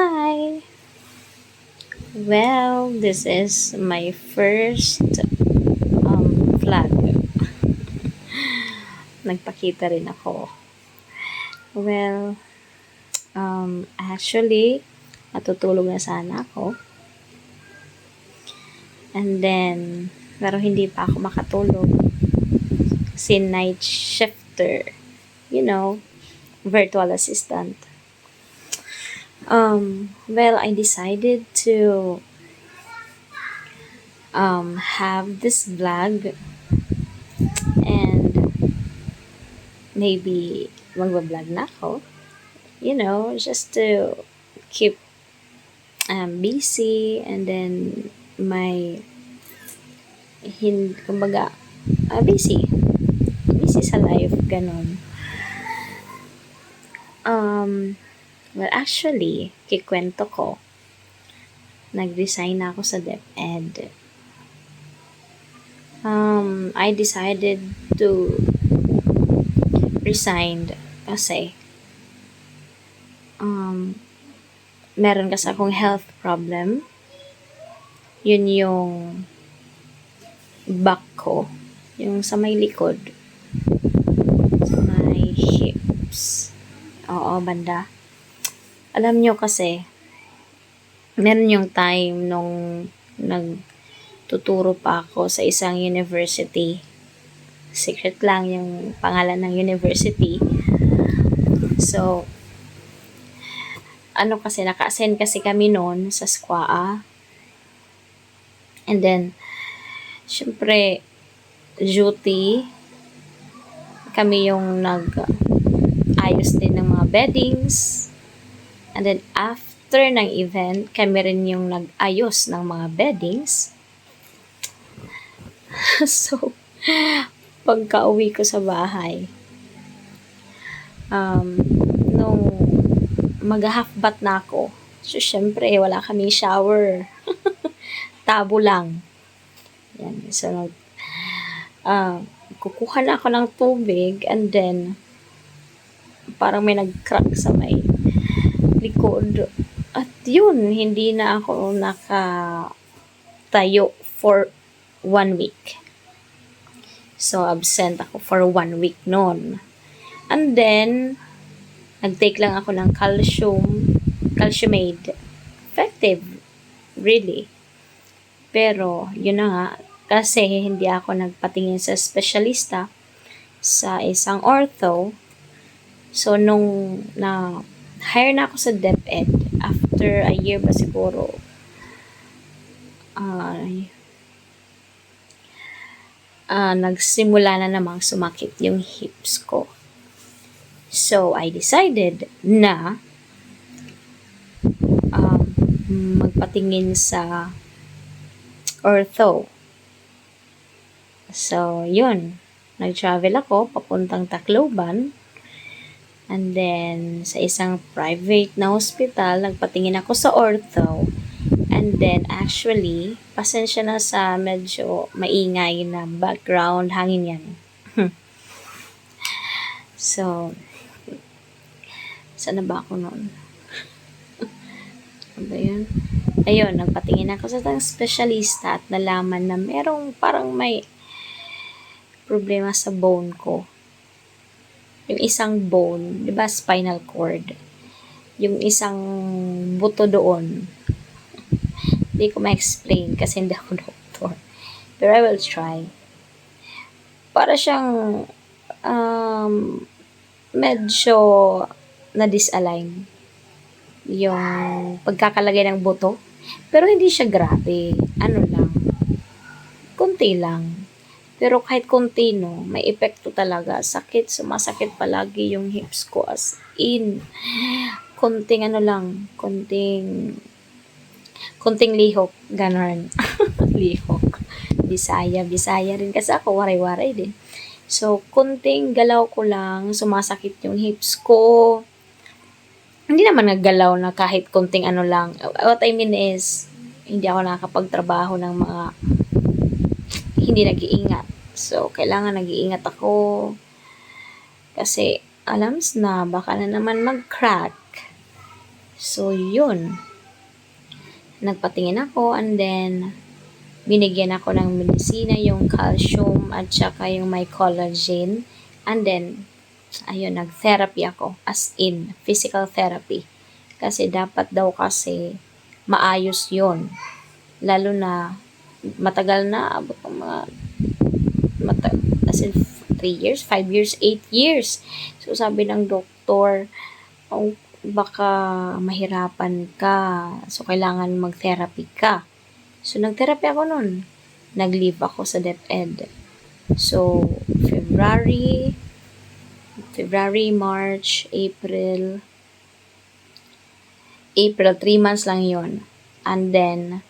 Hi! Well, this is my first vlog. Nagpakita rin ako. Well, actually, matutulog na sana ako. And then, pero hindi pa ako makatulog. Kasi night shifter. You know, virtual assistant. Well, I decided to have this vlog and maybe magbablog na ako. You know, just to keep busy and then kumbaga, busy. Busy sa life, ganon. Well, actually, kikwento ko, nag-resign na ako sa DepEd. I decided to resign kasi meron kasi akong health problem. Yun yung back ko, yung sa may likod, sa may hips. Oo, banda. Alam nyo kasi, meron yung time nung nagtuturo pa ako sa isang university. Secret lang yung pangalan ng university. So, kasi, naka-assign kasi kami noon sa SQA. And then, syempre, duty, kami yung nag-ayos din ng mga beddings. And then, after ng event, kami rin yung nag-ayos ng mga beddings. So, pagka-uwi ko sa bahay, nung mag-half bath na ako, so, syempre, wala kaming shower. Tabo lang. Yan. So, kukuha na ako ng tubig and then, parang may nag-crack sa may likod. At yun, hindi na ako nakatayo for 1 week. So, absent ako for 1 week noon. And then, nag-take lang ako ng calciumate. Effective. Really. Pero, yun na nga, kasi hindi ako nagpatingin sa specialista sa isang ortho. So, nung hire na ako sa DepEd, after a year ba siguro, nagsimula na namang sumakit yung hips ko. So, I decided na magpatingin sa ortho. So, yun. Nag-travel ako papuntang Tacloban. And then, sa isang private na hospital, nagpatingin ako sa ortho. And then, actually, pasensya na sa medyo maingay na background, hangin yan. So, saan na ba ako noon? Ano ba yun? Ayun, nagpatingin ako sa isang specialista at nalaman na merong parang may problema sa bone ko. Yung isang bone, di ba, spinal cord. Yung isang buto doon. Hindi ko ma-explain kasi hindi ako doktor. Pero I will try. Para siyang medyo na-disalign yung pagkakalagay ng buto. Pero hindi siya grabe. Ano lang. Kunti lang. Pero kahit konti, no, may epekto talaga. Sakit, sumasakit palagi yung hips ko as in. Konting konting lihok, ganon. Lihok. Bisaya rin kasi ako, waray-waray din. So, konting galaw ko lang, sumasakit yung hips ko. Hindi naman naggalaw na kahit konting lang. What I mean is, hindi ako nakakapagtrabaho ng mga hindi nag-iingat. So, kailangan nag-iingat ako. Kasi, alams na, baka na naman mag-crack. So, yun. Nagpatingin ako and then binigyan ako ng medisina, yung calcium at saka yung may collagen. And then, ayun, nag-therapy ako. As in, physical therapy. Kasi dapat daw kasi maayos yon. Lalo na matagal na, abot ng mga as in 3 years, 5 years, 8 years. So, sabi ng doktor, oh, baka mahirapan ka. So, kailangan mag-therapy ka. So, nag-therapy ako nun. Nag-leave ako sa DepEd. So, February, March, April, 3 months lang yon. And then,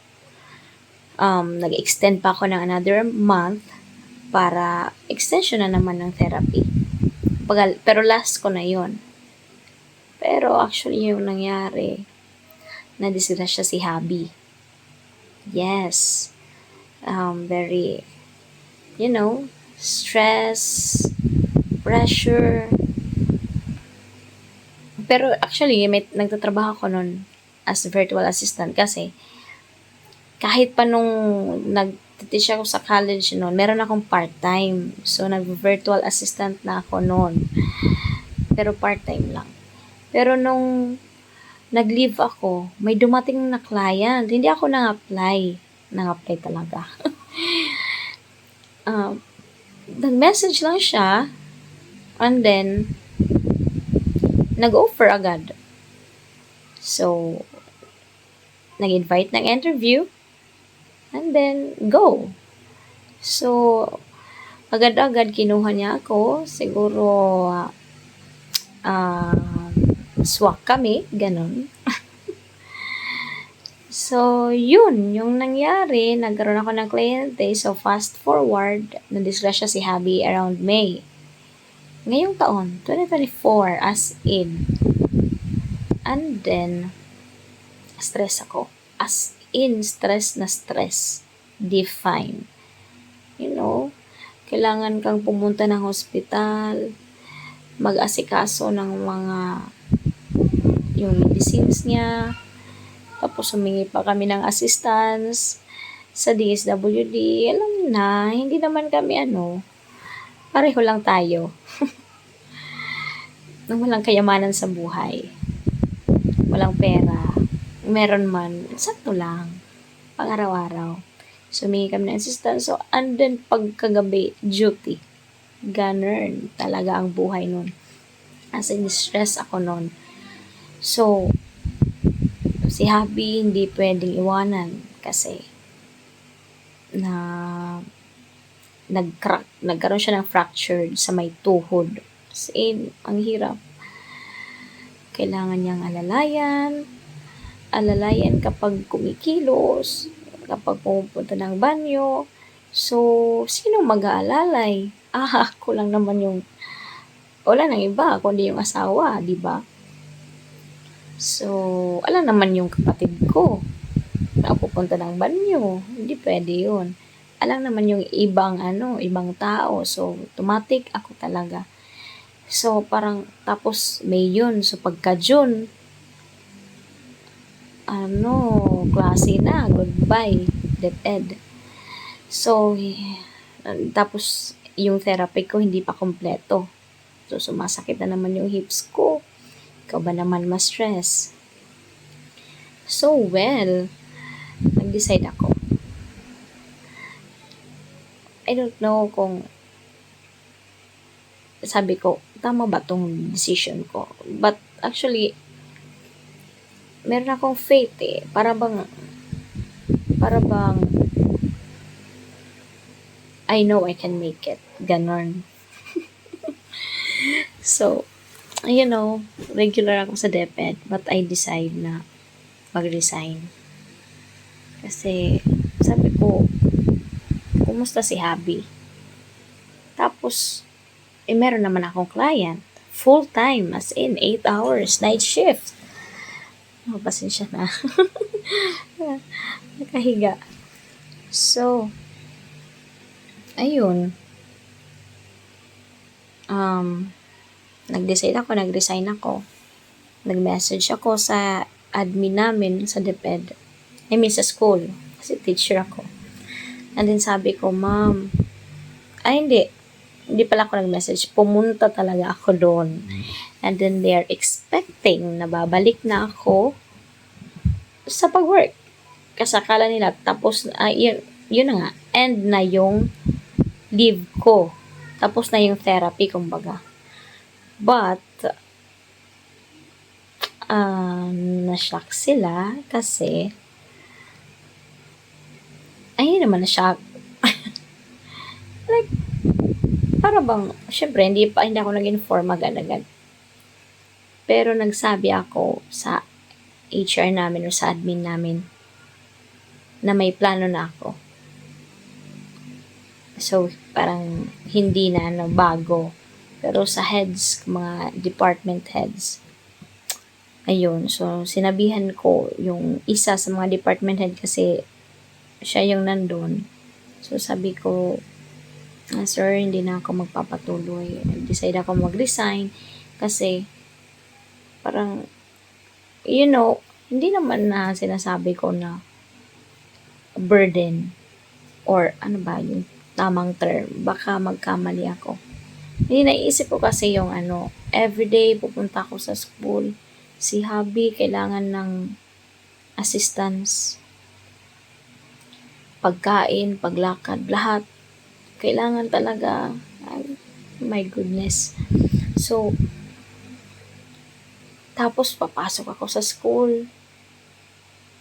nag-extend pa ako ng another month para extension na naman ng therapy. Pero last ko na yon. Pero actually yung nangyari, nadisgrasya si Habi. Yes. Very, stress, pressure. Pero actually, nagtatrabaho ko nun as virtual assistant kasi kahit pa nung nag-teach ako sa college noon, meron akong part-time. So, nag-virtual assistant na ako noon. Pero part-time lang. Pero nung nag-leave ako, may dumating na client. Hindi ako nang-apply. Nang-apply talaga. Nag-message lang siya. And then, nag-offer agad. So, nag-invite ng interview. And then, go. So, agad-agad kinuha niya ako. Siguro, swak kami. Ganon. So, yun. Yung nangyari, nagkaroon ako ng kliyente. So, fast forward, nadisgrasya si Habi around May. Ngayong taon, 2024, as in. And then, stress ako. As in, stress na stress. Define. Kailangan kang pumunta ng hospital, mag-asikaso ng mga yung medicines niya, tapos humingi pa kami ng assistance sa DSWD. Alam na, hindi naman kami pareho lang tayo. Nung walang kayamanan sa buhay. Walang pera. Meron man, sakto lang. Pang-araw-araw. So, humingi kami ng assistance. So, and then pagkagabi, duty. Ganun talaga ang buhay nun. As in, stress ako nun. So, si Habi hindi pwedeng iwanan kasi nagkaroon siya ng fractured sa may tuhod. As in, ang hirap. Kailangan niyang alalayan kapag kumikilos, kapag pumupunta ng banyo. So, sino mag-aalalay? Ako lang naman yung, wala nang iba, kundi yung asawa, di ba? So, alam naman yung kapatid ko na pupunta ng banyo. Hindi pwede yun. Alam naman yung ibang tao. So, automatic ako talaga. So, parang, tapos May yun. So, pagka June, klase na. Goodbye. DepEd. So, tapos, yung therapy ko hindi pa kompleto. So, sumasakit na naman yung hips ko. Ikaw ba naman ma-stress? So, well, nag-decide ako. I don't know kung sabi ko, tama ba tong decision ko? But actually, meron akong faith Para bang I know I can make it. Ganon. So, regular ako sa DepEd, but I decide na mag-resign. Kasi, sabi ko, kumusta si Habi? Tapos, meron naman akong client. Full time, as in 8 hours, night shift. Pasensya na. Nakahiga. So, ayun. Nag-resign ako. Nag-message ako sa admin namin sa DepEd. I mean, sa school. Kasi teacher ako. And then sabi ko, ma'am, ay hindi. Hindi pala ako nag-message. Pumunta talaga ako doon. And then they're expecting na babalik na ako sa pag-work. Kasi akala nila, tapos, yun na nga, end na yung leave ko. Tapos na yung therapy, kumbaga. But, na-shock sila kasi, ay, naman na-shock. Like, para bang, syempre, hindi ako nag-inform agad-agad. Pero nagsabi ako sa HR namin o sa admin namin na may plano na ako. So, parang hindi na bago. Pero sa heads, mga department heads, ayun. So, sinabihan ko yung isa sa mga department head kasi siya yung nandun. So, sabi ko, sir, hindi na ako magpapatuloy. Decide ako mag-resign kasi parang, hindi naman na sinasabi ko na burden or ano ba yung tamang term. Baka magkamali ako. Hindi, naisip ko kasi yung everyday pupunta ako sa school. Si hubby kailangan ng assistance. Pagkain, paglakad, lahat. Kailangan talaga. My goodness. So, tapos papasok ako sa school.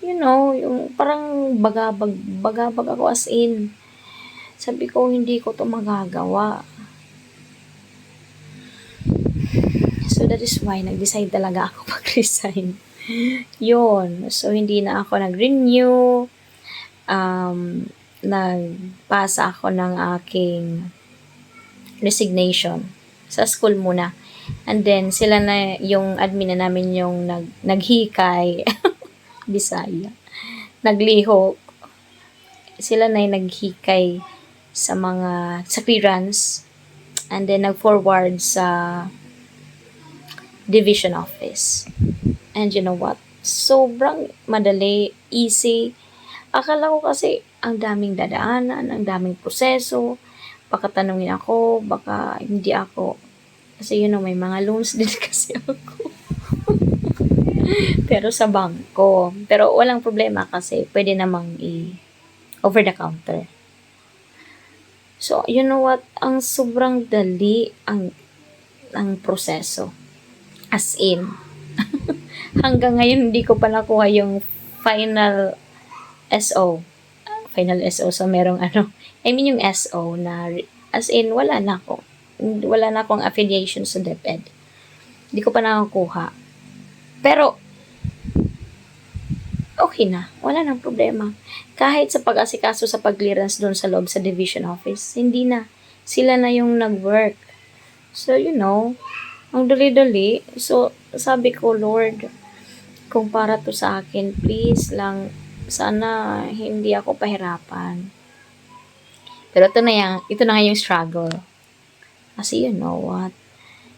Yung parang bagabag ako as in. Sabi ko, hindi ko to magagawa. So, that is why nag-decide talaga ako mag-resign. Yun. So, hindi na ako nag-renew. Nagpasa ako ng aking resignation sa school muna. And then, sila na, yung admin na namin yung naghikay. Bisaya. Nagliho. Sila na yung naghikay sa clearance. And then, nag-forward sa division office. And you know what? Sobrang madali, easy. Akala ko kasi ang daming dadaanan, ang daming proseso. Baka tanungin ako, baka hindi ako. Kasi may mga loans din kasi ako. Pero sa bangko. Pero walang problema kasi pwede namang over the counter. So, you know what? Ang sobrang dali ang proseso. As in, hanggang ngayon hindi ko pa nakuha yung final SO. Final SO. So, merong yung SO na, as in, wala na akong affiliation sa DepEd. Hindi ko pa nakakuha. Pero, okay na. Wala nang problema. Kahit sa pag-asikaso sa pag-clearance doon sa loob sa division office, hindi na. Sila na yung nag-work. So, ang dali-dali. So, sabi ko, Lord, kung para to sa akin, please lang, sana hindi ako pahirapan. Pero ito na nga yung struggle. Kasi you know what?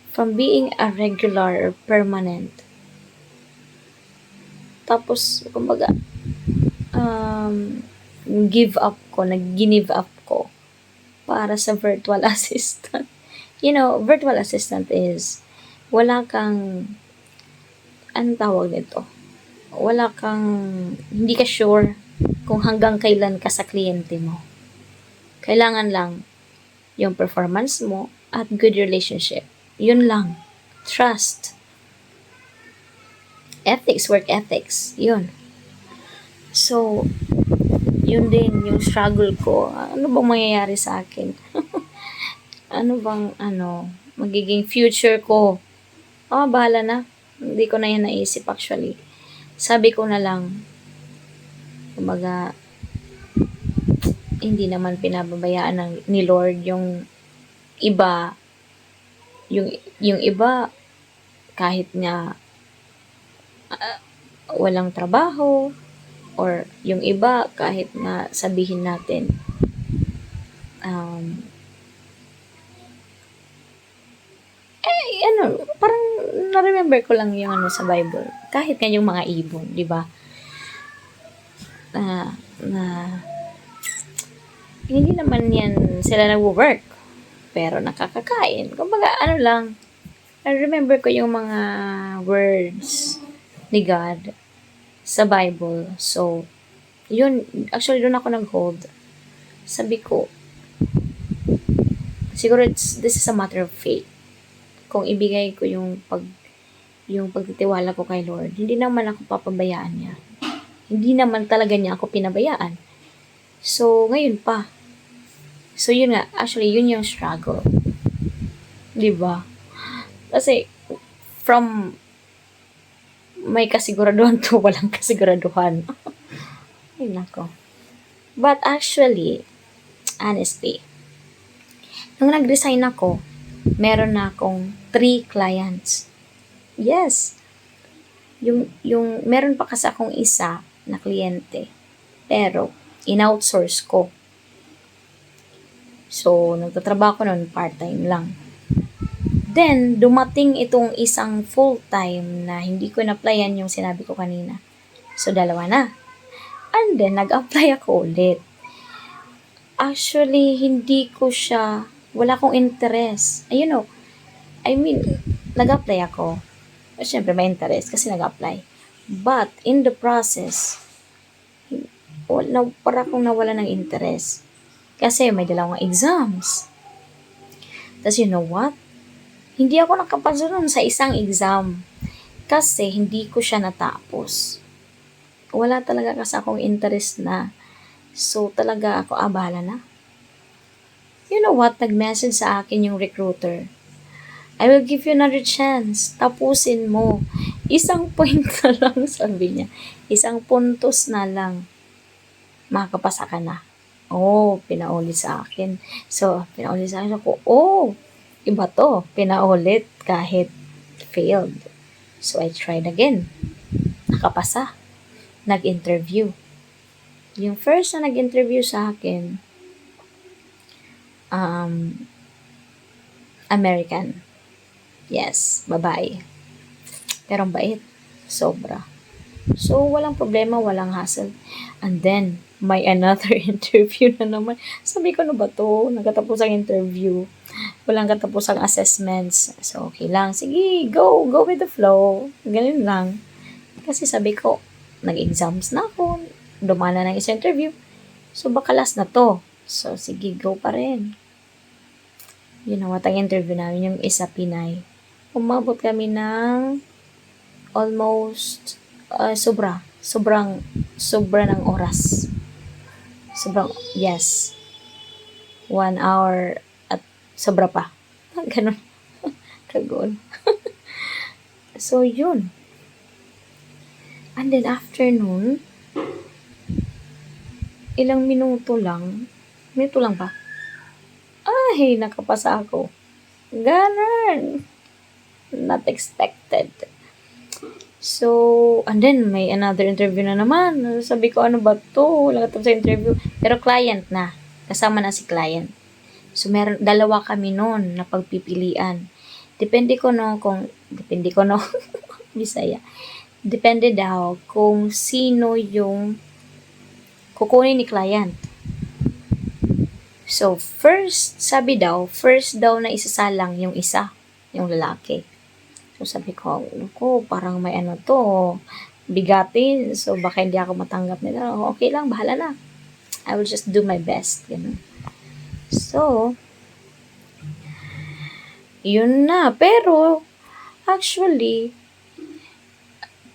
From being a regular or permanent, tapos, kumbaga, nag-give up ko para sa virtual assistant. Virtual assistant is, wala kang, anong tawag nito? Hindi ka sure kung hanggang kailan ka sa kliyente mo. Kailangan lang yung performance mo at good relationship. Yun lang. Trust. Ethics, work ethics. Yun. So, yun din yung struggle ko. Ano bang mangyayari sa akin? Ano bang, magiging future ko? Bahala na. Hindi ko na yan naisip actually. Sabi ko na lang, kumbaga, hindi naman pinababayaan ni Lord yung iba. Yung iba, kahit nga walang trabaho, or yung iba, kahit nga sabihin natin, Parang na-remember ko lang yung sa Bible. Kahit nga yung mga ibon, di ba? Na hindi naman yan sila nag-work. Pero nakakakain. Kumbaga, lang. I remember ko yung mga words ni God sa Bible. So, yun, actually doon ako nag-hold. Sabi ko, siguro this is a matter of faith. Kung ibigay ko yung pagtitiwala ko kay Lord, hindi naman ako papabayaan niya. Hindi naman talaga niya ako pinabayaan. So, ngayon pa. So, yun nga, actually, yun yung struggle. Diba? Kasi, from may kasiguraduhan to walang kasiguraduhan. Ay, nako. But actually, honestly, nung nag-resign ako, meron na akong 3 clients. Yes. Meron pa kasi akong isa na kliyente. Pero, in-outsource ko. So, nagtatrabaho ko noon part-time lang. Then, dumating itong isang full-time na hindi ko na-applyan yung sinabi ko kanina. So, 2 na. And then, nag-apply ako ulit. Actually, wala akong interest. Nag-apply ako. Siyempre, may interest kasi nag-apply. But, in the process, para akong nawala ng interest. Kasi may 2 exams. Tapos, you know what? Hindi ako nakapasa nun sa isang exam. Kasi, hindi ko siya natapos. Wala talaga kasi akong interest na. So, talaga ako, bahala na. You know what? Nag-message sa akin yung recruiter. I will give you another chance. Tapusin mo. 1 point na lang, sabi niya. 1 puntos na lang. Makakapasa ka na. Pinaulit sa akin. So, pinaulit sa akin. Ako, iba to. Pinaulit kahit failed. So, I tried again. Nakapasa. Nag-interview. Yung first na nag-interview sa akin, American. Yes, babae. Pero ang bait. Sobra. So, walang problema, walang hassle. And then, may another interview na naman. Sabi ko, ano ba to? Nagkatapos ang interview. Walang katapos ang assessments. So, okay lang. Sige, go with the flow. Ganun lang. Kasi sabi ko, nag-exams na ako. Dumana ng isang interview. So, baka last na to. So, sige, go pa rin. You know what, ang interview namin, yung isa Pinay. Umabot kami ng almost, sobrang ng oras. Yes. 1 hour at sobra pa. Ganun. Kagoon. So, yun. And then, afternoon, ilang minuto lang ba? Ay, nakapasa ako. Ganun. Not expected. So, and then, may another interview na naman. Sabi ko, ano ba to? Wala ka sa interview. Pero client na. Kasama na si client. So, 2 kami noon na pagpipilian. Depende ko Bisaya. Depende daw kung sino yung kukunin ni client. So, first daw na isasalang yung isa, yung lalaki. So, sabi ko, parang may bigatin. So, baka hindi ako matanggap nila. Okay lang, bahala na. I will just do my best. So, yun na. Pero, actually,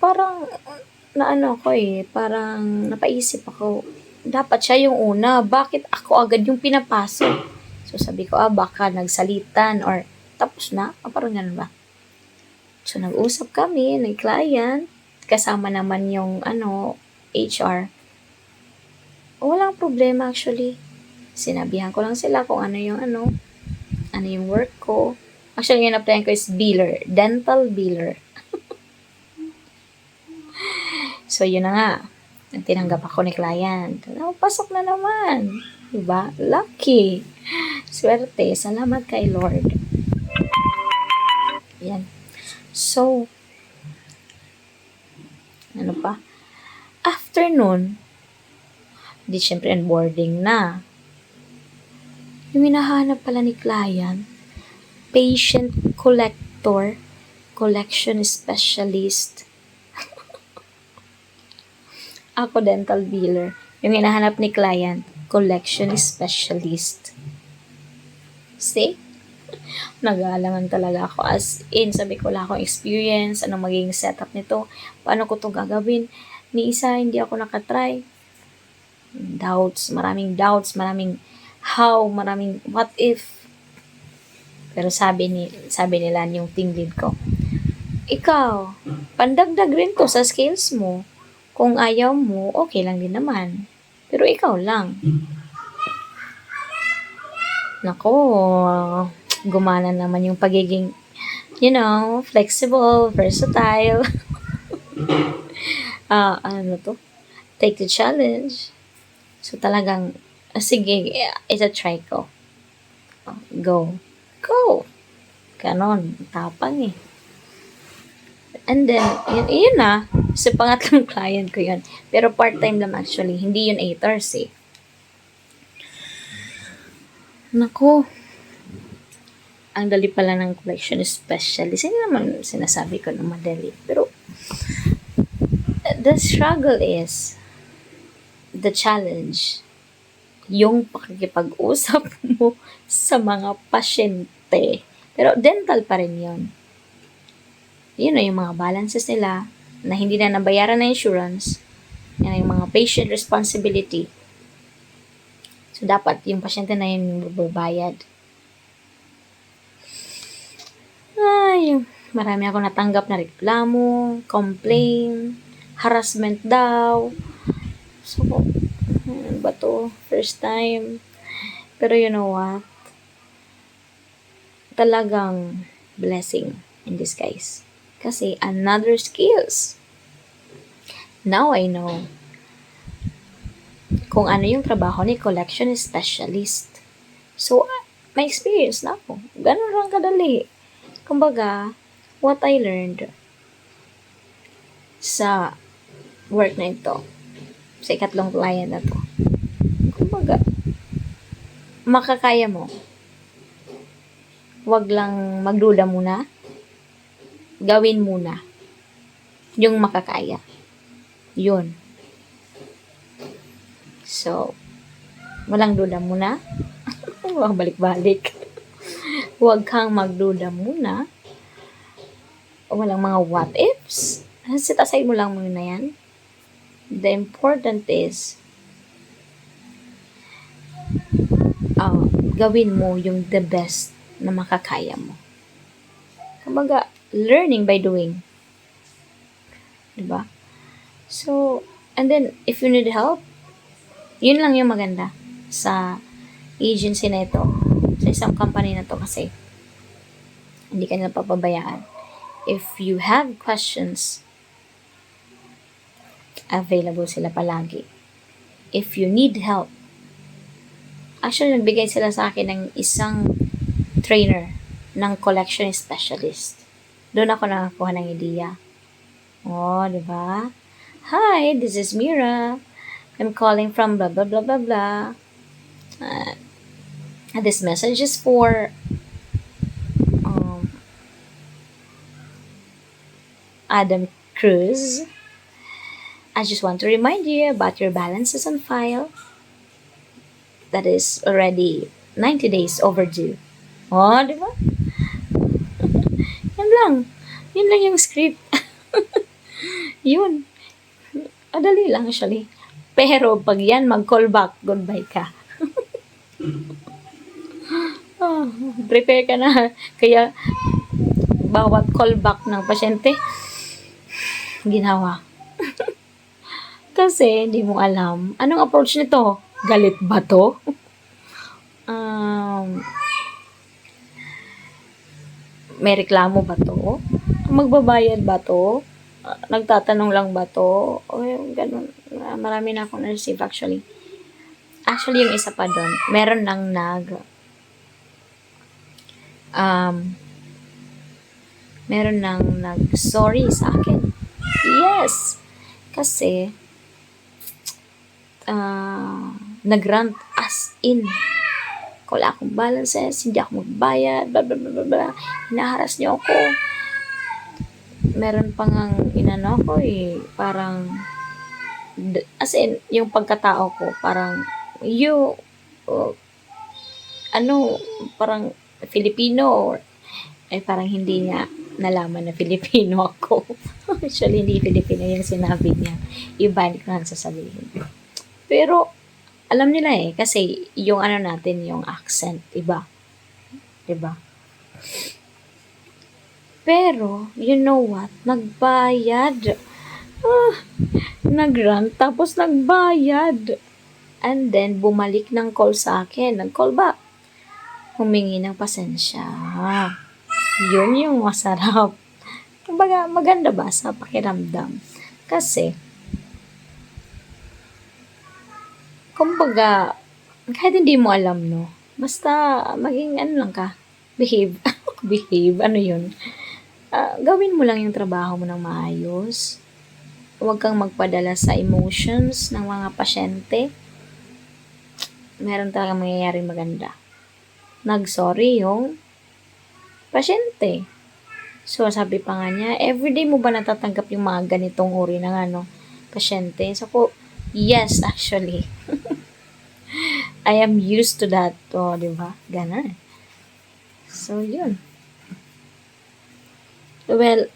parang, parang napaisip ako, dapat siya yung una. Bakit ako agad yung pinapasok? So, sabi ko, baka nagsalitan or tapos na. Parang ganun ba? So, nag-usap kami ng client. Kasama naman yung, HR. Walang problema actually. Sinabihan ko lang sila kung ano yung work ko. Actually, yung na-applyan ko is biller. Dental biller. So, yun na nga. Tinanggap ako ni client. Pasok na naman. Diba? Lucky. Swerte. Salamat kay Lord. Yan. So, ano pa? After nun, di syempre onboarding na. Yung hinahanap pala ni client, patient collector, collection specialist. Ako dental biller. Yung hinahanap ni client, collection specialist. See? Nag-aalangan talaga ako. As in, sabi ko, wala akong experience, anong magiging setup nito, paano ko to gagawin. Ni isa, hindi ako nakatry. Doubts, maraming how, maraming what if. Pero sabi nila yung team lead ko, ikaw, pandagdag rin to sa skills mo. Kung ayaw mo, okay lang din naman. Pero ikaw lang. Nako, gumana naman yung pagiging, flexible, versatile. Ano to? Take the challenge. So talagang, sige, try ko. Go. Go! Ganon, tapang eh. And then, yun na. So, pangatlong client ko yun. Pero part-time lang actually. Hindi yun 8 hours eh. Naku. Ang dali pala ng collection specialist. Hindi naman sinasabi ko na madali. Pero, the struggle is, the challenge, yung pakikipag-usap mo sa mga pasyente. Pero dental pa rin yun. Yun na yung mga balances nila na hindi na nabayaran na insurance. Yan yung mga patient responsibility. So, dapat yung pasyente na yun magbabayad. Ay, marami ako natanggap na reklamo, complaint, harassment daw. So, ano ba to? First time. Pero you know what? Talagang blessing in disguise. Kasi another skills. Now I know kung ano yung trabaho ni collection specialist. So, may experience na ako. Ganun lang kadali. Kumbaga, what I learned sa work na ito, sa ikatlong client na to, kumbaga, makakaya mo. Huwag lang magduda muna. Gawin muna. Yung makakaya. Yun. So, walang duda muna. Huwag balik-balik. Huwag kang magduda muna. Walang mga what ifs. Set aside mo lang muna yan. The important is, gawin mo yung the best na makakaya mo. Kumbaga, learning by doing. Diba? So, and then, if you need help, yun lang yung maganda sa agency na ito, sa isang company na to kasi hindi ka nila papabayaan. If you have questions, available sila palagi. If you need help, actually, nagbigay sila sa akin ng isang trainer ng collection specialist. Doon ako nakakuha ng idea. Oh, di ba? Hi, this is Mira. I'm calling from blah, blah, blah, blah, blah. This message is for Adam Cruz. I just want to remind you about your balances on file. That is already 90 days overdue. Oh, di ba? Yan lang. Yun lang yung script. Yun. Adali lang actually. Pero pag yan, mag-call back, goodbye ka. Prepare ka na. Kaya, bawat callback ng pasyente, ginawa. Kasi, hindi mo alam. Anong approach nito? Galit ba to? May reklamo ba to? Magbabayad ba to? Nagtatanong lang ba to? O yung ganun. Marami na akong na-receive actually. Actually, yung isa pa doon, meron nang meron nang nag-sorry sa akin. Yes! Kasi, nag-rant as in. Wala akong balances, hindi ako magbayad, blah, blah, blah, blah, blah. Hinaharas niyo ako. Meron pang inano ko parang, as in, yung pagkatao ko, parang, uh, parang Filipino, parang hindi niya nalaman na Filipino ako. Actually, hindi Filipino yung sinabi niya. Iba, hindi ko na sasabihin. Pero, alam nila kasi yung natin, yung accent, iba. Diba? Pero, you know what? Nagbayad. Nag-rant, tapos nagbayad. And then, bumalik ng call sa akin. Nag-call back. Humingi ng pasensya. Yun yung masarap. Kumbaga, maganda ba sa pakiramdam? Kasi, kumbaga, kahit hindi mo alam, no? Basta, maging lang ka. Behave. Behave, yun? Gawin mo lang yung trabaho mo ng maayos. Huwag kang magpadala sa emotions ng mga pasyente. Meron talagang mangyayaring maganda. Nag-sorry yung pasyente. So, sabi pa nga niya, everyday mo ba natatanggap yung mga ganitong uri ng pasyente? So, yes, actually. I am used to that. Di ba? Ganun. So, yun. Well,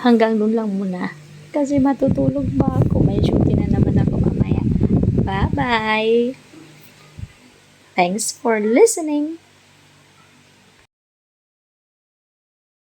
hanggang doon lang muna. Kasi matutulog ba ako? May shooting na naman ako mamaya. Bye-bye! Thanks for listening!